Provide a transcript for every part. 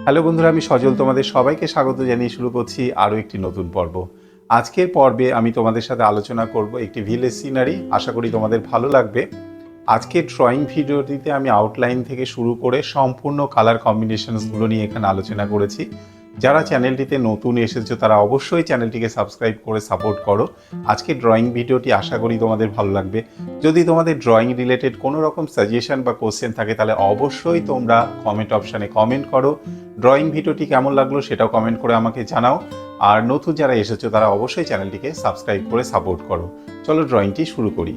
Hello বন্ধুরা, আমি সজল তোমাদের সবাইকে স্বাগত জানিয়ে শুরু করছি আরও একটি নতুন পর্ব। আজকের পর্বে আমি তোমাদের সাথে আলোচনা করব একটি ভিলেজ সিনারি। আশা করি তোমাদের ভালো লাগবে। আজকের ড্রয়িং ভিডিওটিতে আমি আউটলাইন থেকে শুরু করে সম্পূর্ণ কালার কম্বিনেশনসগুলো নিয়ে এখানে আলোচনা করেছি। যারা চ্যানেলটিতে নতুন এসেছো তারা অবশ্যই চ্যানেলটিকে সাবস্ক্রাইব করে সাপোর্ট করো। আজকের ড্রয়িং ভিডিওটি আশা করি তোমাদের ভালো লাগবে। যদি তোমাদের ড্রয়িং রিলেটেড কোনো রকম সাজেশন বা কোশ্চেন থাকে তাহলে অবশ্যই তোমরা কমেন্ট অপশানে কমেন্ট করো। ড্রয়িং ভিডিওটি কেমন লাগলো সেটাও কমেন্ট করে আমাকে জানাও। আর নতুন যারা এসেছো তারা অবশ্যই চ্যানেলটিকে সাবস্ক্রাইব করে সাপোর্ট করো। চলো ড্রয়িংটি শুরু করি।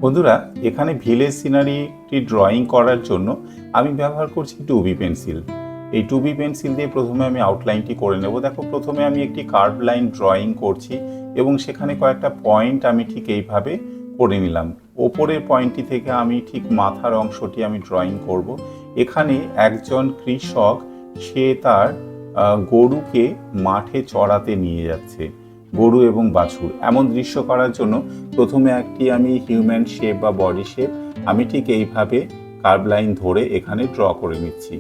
বন্ধুরা, এখানে ভিলেজ সিনারিটি ড্রয়িং করার জন্য আমি ব্যবহার করছি 2B পেন্সিল। এই 2B পেন্সিল দিয়ে প্রথমে আমি আউটলাইনটি করে নেব। দেখো, প্রথমে আমি একটি কার্ভ লাইন ড্রয়িং করছি এবং সেখানে কয়েকটা পয়েন্ট আমি ঠিক এইভাবে করে নিলাম। ওপরের পয়েন্টটি থেকে আমি ঠিক মাথার অংশটি আমি ড্রয়িং করব। এখানে একজন কৃষক সে তার গরুকে মাঠে চড়াতে নিয়ে যাচ্ছে, গরু এবং বাছুর। এমন দৃশ্য করার জন্য প্রথমে একটি আমি হিউম্যান শেপ বা বডি শেপ আমি ঠিক এইভাবে কার্ভ লাইন ধরে এখানে ড্র করে নিচ্ছি।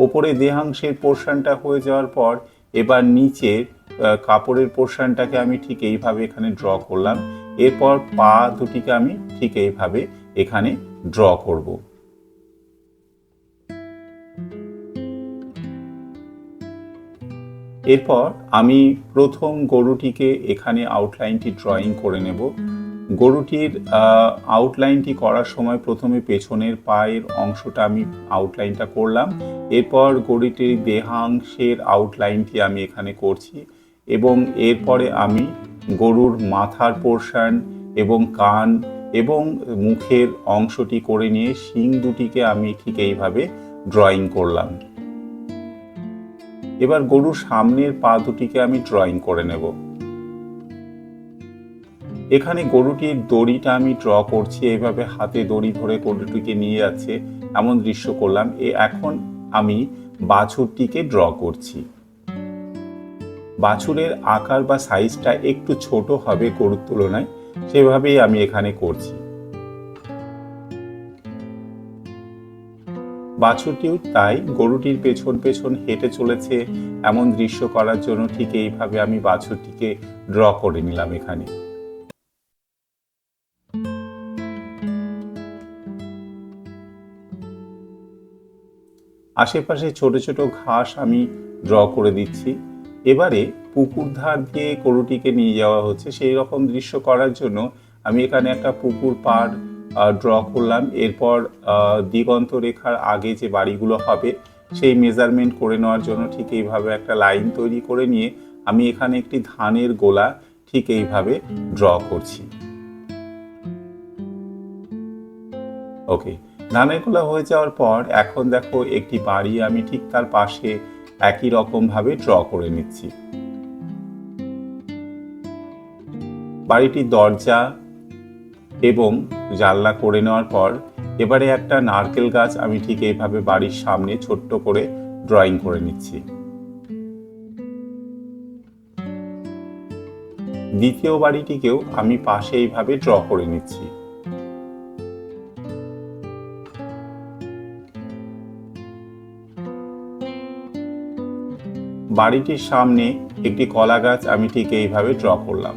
ওপরে দেহাংশের পোর্শনটা হয়ে যাওয়ার পর এবার নিচের কাপড়ের পোর্শনটাকে আমি ঠিক এইভাবে এখানে ড্র করলাম। এরপর পা দুটিকে আমি ঠিক এইভাবে এখানে ড্র করব। এরপর আমি প্রথম গরুটিকে এখানে আউটলাইনটি ড্রয়িং করে নেব। গরুটির আউটলাইনটি করার সময় প্রথমে পেছনের পায়ের অংশটা আমি আউটলাইনটা করলাম। এরপর গরুটির দেহাংশের আউটলাইনটি আমি এখানে করছি এবং এরপরে আমি গরুর মাথার পোর্শন এবং কান এবং মুখের অংশটি করে নিয়ে শিং দুটিকে আমি ঠিক এইভাবে ড্রয়িং করলাম। এবার গরুর সামনের পা দুটিকে আমি ড্রয়িং করে নেব। এখানে গরুটির দড়িটা আমি ড্র করছি, এইভাবে হাতে দড়ি ধরে গরুটিকে নিয়ে যাচ্ছে এমন দৃশ্য করলাম। এখন আমি বাছুরটিকে ড্র করছি। বাছুরের আকার বা সাইজটা একটু ছোট হবে গরুর তুলনায়, সেভাবেই আমি এখানে করছি। বাছুরটিও তাই গরুটির পেছন পেছন হেঁটে চলেছে এমন দৃশ্য করার জন্য ঠিক এইভাবে আমি বাছুরটিকে ড্র করে নিলাম এখানে। আশেপাশে ছোট ছোট ঘাস আমি ড্র করে দিচ্ছি। এবারে পুকুর ধার দিয়ে গরুটিকে নিয়ে যাওয়া হচ্ছে, সেই রকম দৃশ্য করার জন্য আমি এখানে একটা পুকুর পাড় ড্র করলাম। এরপর দিগন্ত রেখার আগে যে বাড়িগুলো হবে সেই মেজারমেন্ট করে নেওয়ার জন্য ঠিক এইভাবে একটা লাইন তৈরি করে নিয়ে আমি এখানে একটি ধানের গোলা ঠিক এইভাবে ড্র করছি। ওকে, ধানের গোলা হয়ে যাওয়ার পর এখন দেখো একটি বাড়ি আমি ঠিক তার পাশে একই রকম ভাবে ড্র করে নিচ্ছি। বাড়িটির দরজা এবং জানলা করে নেওয়ার পর এবারে একটা নারকেল গাছ আমি ঠিক এইভাবে বাড়ির সামনে ছোট্ট করে ড্রয়িং করে নিচ্ছি। দ্বিতীয় বাড়িটিকেও আমি পাশে এইভাবে ড্র করে নিচ্ছি। বাড়িটির সামনে একটি কলা গাছ আমি ঠিক এইভাবে ড্র করলাম।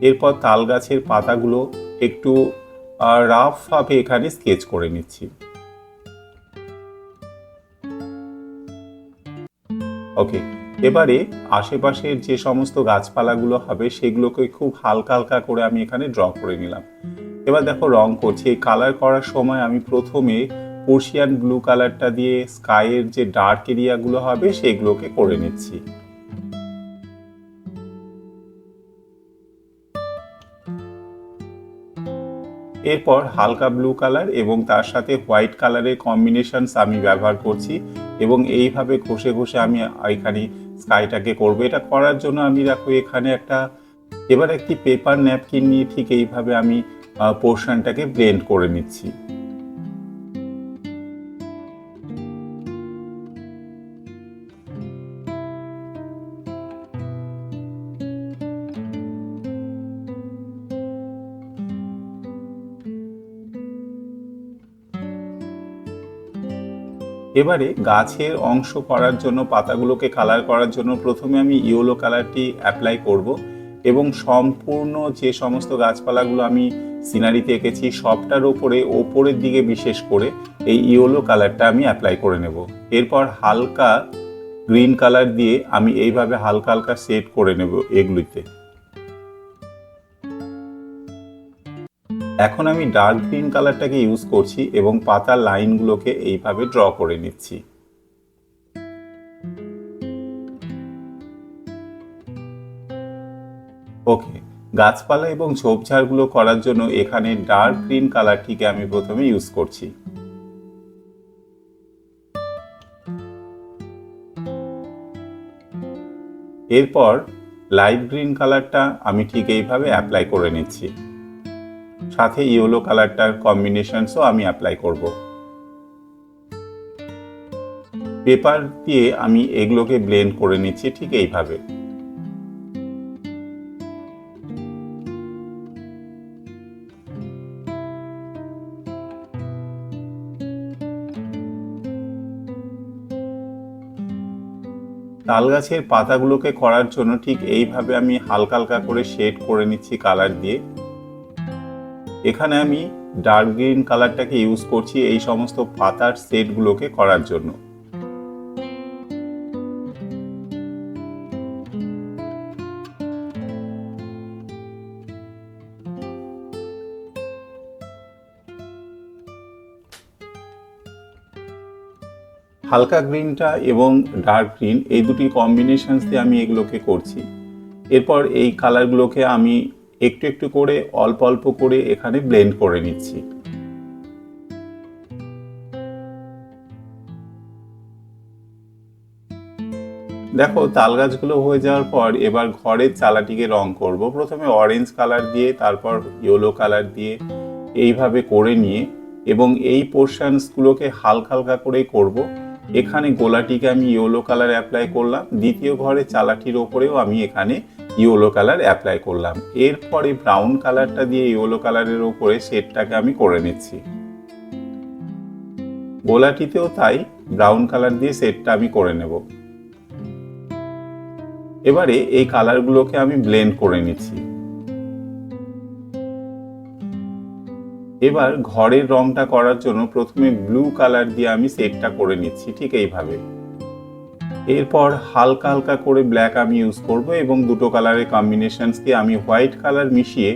এরপর তাল গাছের পাতাগুলো একটু রাফ ভাবে এখানে স্কেচ করে নিচ্ছি। ওকে, এবারে আশেপাশের যে সমস্ত গাছপালাগুলো হবে সেগুলোকে খুব হালকা হালকা করে আমি এখানে ড্র করে নিলাম। এবার দেখো রং করছি। এই কালার করার সময় আমি প্রথমে পার্সিয়ান ব্লু কালারটা দিয়ে স্কাইয়ের যে ডার্ক এরিয়াগুলো হবে সেগুলোকে করে নিচ্ছি। এরপর হালকা ব্লু কালার এবং তার সাথে হোয়াইট কালারের কম্বিনেশনস আমি ব্যবহার করছি এবং এইভাবে ঘষে ঘষে আমি এখানে স্কাইটাকে করবো। এটা করার জন্য আমি দেখো এখানে এবার একটি পেপার ন্যাপকিন নিয়ে ঠিক এইভাবে আমি পোর্শনটাকে ব্লেন্ড করে নিচ্ছি। এবারে গাছের অংশ করার জন্য, পাতাগুলোকে কালার করার জন্য প্রথমে আমি ইয়েলো কালারটি অ্যাপ্লাই করব এবং সম্পূর্ণ যে সমস্ত গাছপালাগুলো আমি সিনারিতে এঁকেছি সবটার ওপরের দিকে বিশেষ করে এই ইয়েলো কালারটা আমি অ্যাপ্লাই করে নেব। এরপর হালকা গ্রিন কালার দিয়ে আমি এইভাবে হালকা হালকা শেড করে নেব এগুলিতে। এখন আমি ডার্ক গ্রিন কালারটাকে ইউজ করছি এবং পাতার লাইনগুলোকে এইভাবে ড্র করে নিচ্ছি। ওকে, গাছপালা এবং ঝোপঝাড়গুলো করার জন্য এখানে ডার্ক গ্রিন কালারটিকে আমি প্রথমে ইউজ করছি। এরপর লাইট গ্রিন কালারটা আমি ঠিক এইভাবে অ্যাপ্লাই করে নিচ্ছি, সাথে ইয়েলো কালারটার কম্বিনেশনসও আমি অ্যাপ্লাই করব। পেপার দিয়ে আমি এগুলোকে ব্লেন্ড করে নিচ্ছি ঠিক এইভাবে। তাল গাছের পাতাগুলোকে করার জন্য ঠিক এইভাবে আমি হালকা হালকা করে শেড করে নিচ্ছি কালার দিয়ে। এখানে আমি ডার্ক গ্রিন কালারটাকে ইউজ করছি এই সমস্ত পাতার শেডগুলোকে করার জন্য। হালকা গ্রিনটা এবং ডার্ক গ্রিন এই দুটি কম্বিনেশনস দিয়ে আমি এগুলোকে করছি। এরপর এই কালারগুলোকে আমি একটু একটু করে অল্প অল্প করে এখানে ব্লেন্ড করে নিচ্ছি। দেখো তাল গাছগুলো হয়ে যাওয়ার পর এবার ঘরের চালাটিকে রং করব। প্রথমে অরেঞ্জ কালার দিয়ে, তারপর ইয়েলো কালার দিয়ে এইভাবে করে নিয়ে এবং এই পোর্শনসগুলোকে হালকা হালকা করেই করব। এখানে গোলাটিকে আমি ইয়েলো কালার অ্যাপ্লাই করলাম, দ্বিতীয় ঘরের চালাটির ওপরেও আমি এখানে ইয়েলো কালার অ্যাপ্লাই করলাম। এরপরে ব্রাউন কালারটা দিয়ে ইয়েলো কালারের ওপরে শেডটাকে আমি করে নিচ্ছি। গোলাটিতেও তাই ব্রাউন কালার দিয়ে শেডটা আমি করে নেব। এবারে এই কালারগুলোকে আমি ব্লেন্ড করে নিচ্ছি। এবার ঘরের রংটা করার জন্য প্রথমে ব্লু কালার দিয়ে আমি শেডটা করে নিচ্ছি ঠিক এইভাবে। এরপর হালকা হালকা করে ব্ল্যাক আমি ইউজ করব এবং দুটো কালারের কম্বিনেশনস দিয়ে আমি হোয়াইট কালার মিশিয়ে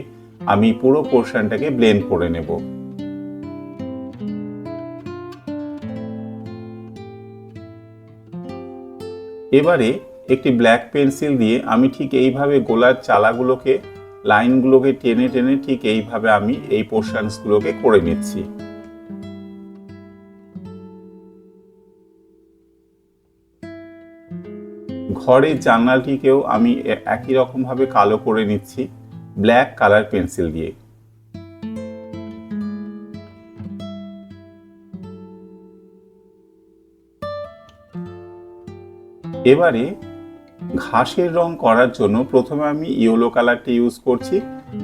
আমি পুরো পোর্শনটাকে ব্লেন্ড করে নেব। এবারে একটি ব্ল্যাক পেন্সিল দিয়ে আমি ঠিক এইভাবে গোলার চালাগুলোকে, লাইনগুলোকে টেনে টেনে ঠিক এইভাবে আমি এই পোর্শনসগুলোকে করে নিচ্ছি। ঘরের জানলাটিকেও আমি একই রকম ভাবে কালো করে নিচ্ছি ব্ল্যাক কালার পেন্সিল দিয়ে। এবারে ঘাসের রং করার জন্য প্রথমে আমি ইয়েলো কালারটা ইউজ করছি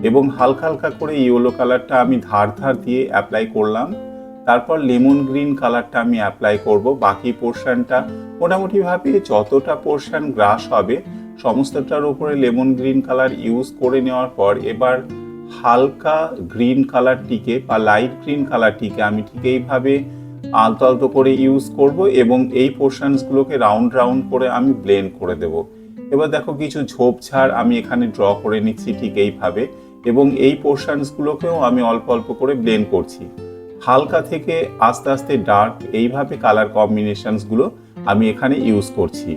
এবং হালকা হালকা করে ইয়েলো কালারটা আমি ধার ধার দিয়ে অ্যাপ্লাই করলাম। তারপর লেমন গ্রিন কালারটা আমি অ্যাপ্লাই করব। বাকি পোর্শনটা মোটামুটিভাবে যতটা পোর্শন গ্রাস হবে সমস্তটার উপরে লেমন গ্রিন কালার ইউজ করে নেওয়ার পর এবার হালকা গ্রিন কালারটিকে বা লাইট গ্রিন কালারটিকে আমি ঠিক এইভাবে আলতো আলতো করে ইউজ করব এবং এই পোর্শনসগুলোকে রাউন্ড রাউন্ড করে আমি ব্লেন্ড করে দেব। এবার দেখো কিছু ঝোপঝাড় আমি এখানে ড্র করে নিচ্ছি ঠিক এইভাবে এবং এই পোর্শনসগুলোকেও আমি অল্প অল্প করে ব্লেন্ড করছি। হালকা থেকে আস্তে আস্তে ডার্ক এইভাবে কালার কম্বিনেশনসগুলো আমি এখানে ইউজ করছি।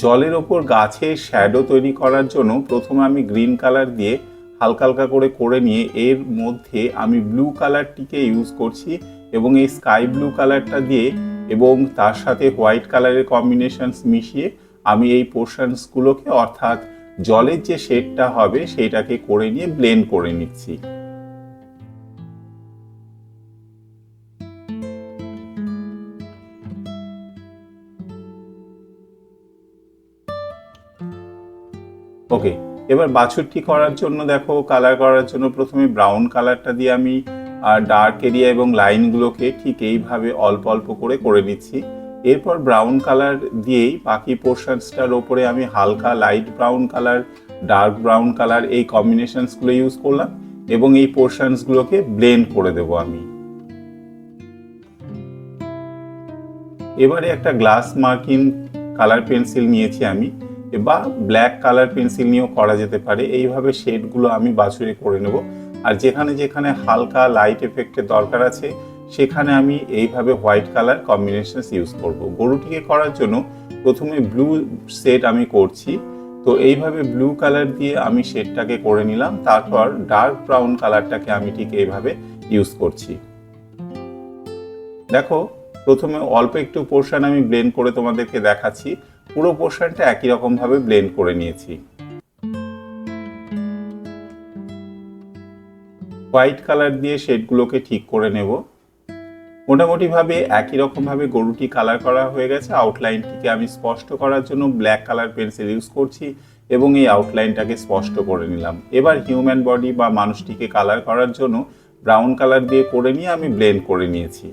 জলের ওপর গাছের শ্যাডো তৈরি করার জন্য প্রথমে আমি গ্রিন কালার দিয়ে হালকা হালকা করে নিয়ে এর মধ্যে আমি ব্লু কালারটিকে ইউজ করছি এবং এই স্কাই ব্লু কালারটা দিয়ে এবং তার সাথে হোয়াইট কালারের কম্বিনেশনস মিশিয়ে আমি এই পোর্শনসগুলোকে অর্থাৎ জলের যে শেডটা হবে সেইটাকে করে নিয়ে ব্লেন্ড করে নিচ্ছি। ওকে, এবার বাছুরটি করার জন্য দেখো কালার করার জন্য প্রথমে ব্রাউন কালারটা দিয়ে আমি আর ডার্ক এরিয়া এবং লাইনগুলোকে ঠিক এইভাবে অল্প অল্প করে নিচ্ছি। এরপর ব্রাউন কালার দিয়েই বাকি পোর্শনসটার ওপরে আমি হালকা light brown colour, dark brown colour এই কম্বিনেশনসগুলো ইউজ করলাম এবং এই পোর্শনসগুলোকে ব্লেন্ড করে দেবো আমি। এবারে একটা গ্লাস মার্কিং কালার পেন্সিল নিয়েছি আমি, বা ব্ল্যাক কালার পেন্সিল নিয়েও করা যেতে পারে। এইভাবে শেডগুলো আমি বাছুই করে নেব। আর যেখানে যেখানে হালকা লাইট এফেক্টের দরকার আছে সেখানে আমি এইভাবে হোয়াইট কালার কম্বিনেশন ইউজ করব। গরুটিকে করার জন্য প্রথমে ব্লু শেড আমি করছি, তো এইভাবে ব্লু কালার দিয়ে আমি শেডটাকে করে নিলাম। তারপর ডার্ক ব্রাউন কালারটাকে আমি ঠিক এইভাবে ইউজ করছি। দেখো, প্রথমে অল্প একটু পোর্শন আমি ব্লেন্ড করে তোমাদেরকে দেখাচ্ছি, পুরো পোর্শনটা একই রকম ভাবে ব্লেন্ড করে নিয়েছি। হোয়াইট কালার দিয়ে শেডগুলোকে ঠিক করে নেব। মোটামুটি ভাবে একই রকম ভাবে গরুটি কালার করা হয়ে গেছে। আউটলাইনটিকে আমি স্পষ্ট করার জন্য ব্ল্যাক কালার পেন্সিল ইউজ করছি এবং এই আউটলাইনটাকে স্পষ্ট করে নিলাম। এবার হিউম্যান বডি বা মানুষটিকে কালার করার জন্য ব্রাউন কালার দিয়ে করে নিয়ে আমি ব্লেন্ড করে নিয়েছি।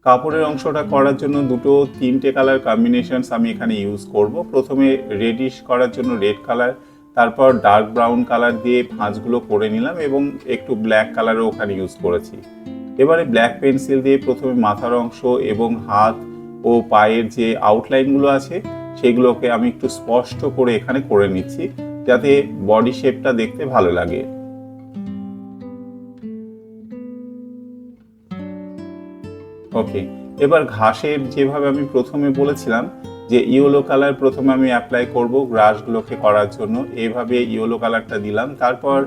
কাপড়ের অংশটা করার জন্য দুটো তিনটে কালার কম্বিনেশনস আমি এখানে ইউজ করব। প্রথমে রেডিশ করার জন্য রেড কালার, তারপর ডার্ক ব্রাউন কালার দিয়ে ভাঁজগুলো করে নিলাম এবং একটু ব্ল্যাক কালারও ওখানে ইউজ করেছি। এবারে ব্ল্যাক পেন্সিল দিয়ে প্রথমে মাথার অংশ এবং হাত ও পায়ের যে আউটলাইনগুলো আছে সেগুলোকে আমি একটু স্পষ্ট করে এখানে করে নিচ্ছি, যাতে বডি শেপটা দেখতে ভালো লাগে। ওকে, এবার ঘাসের যেভাবে আমি প্রথমে বলেছিলাম যে ইয়েলো কালার প্রথমে আমি অ্যাপ্লাই করব ঘাসগুলোকে করার জন্য, এইভাবে ইয়েলো কালারটা দিলাম। তারপর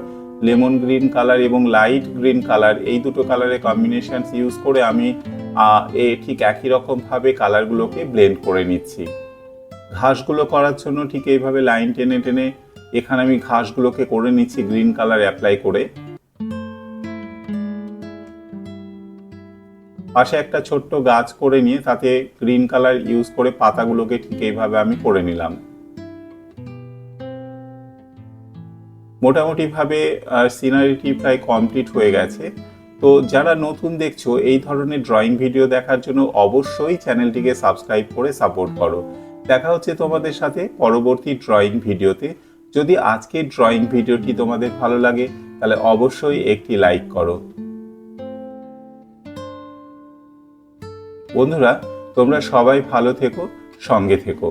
লেমন গ্রিন কালার এবং লাইট গ্রিন কালার এই দুটো কালারের কম্বিনেশন ইউজ করে আমি ঠিক একই রকমভাবে কালারগুলোকে ব্লেন্ড করে নিচ্ছি। ঘাসগুলো করার জন্য ঠিক এইভাবে লাইন টেনে টেনে এখানে আমি ঘাসগুলোকে করে নিচ্ছি গ্রিন কালার অ্যাপ্লাই করে। পাশে একটা ছোট্ট গাছ করে নিয়ে তাতে গ্রিন কালার ইউজ করে পাতাগুলোকে ঠিক এইভাবে আমি করে নিলাম। মোটামুটি ভাবে সিনারিটি প্রায় কমপ্লিট হয়ে গেছে। তো যারা নতুন দেখছো এই ধরনের ড্রয়িং ভিডিও দেখার জন্য অবশ্যই চ্যানেলটিকে সাবস্ক্রাইব করে সাপোর্ট করো। দেখা হচ্ছে তোমাদের সাথে পরবর্তী ড্রয়িং ভিডিওতে। যদি আজকের ড্রয়িং ভিডিওটি তোমাদের ভালো লাগে তাহলে অবশ্যই একটি লাইক করো। বন্ধুরা, তোমরা সবাই ভালো থেকো, সঙ্গে থেকো।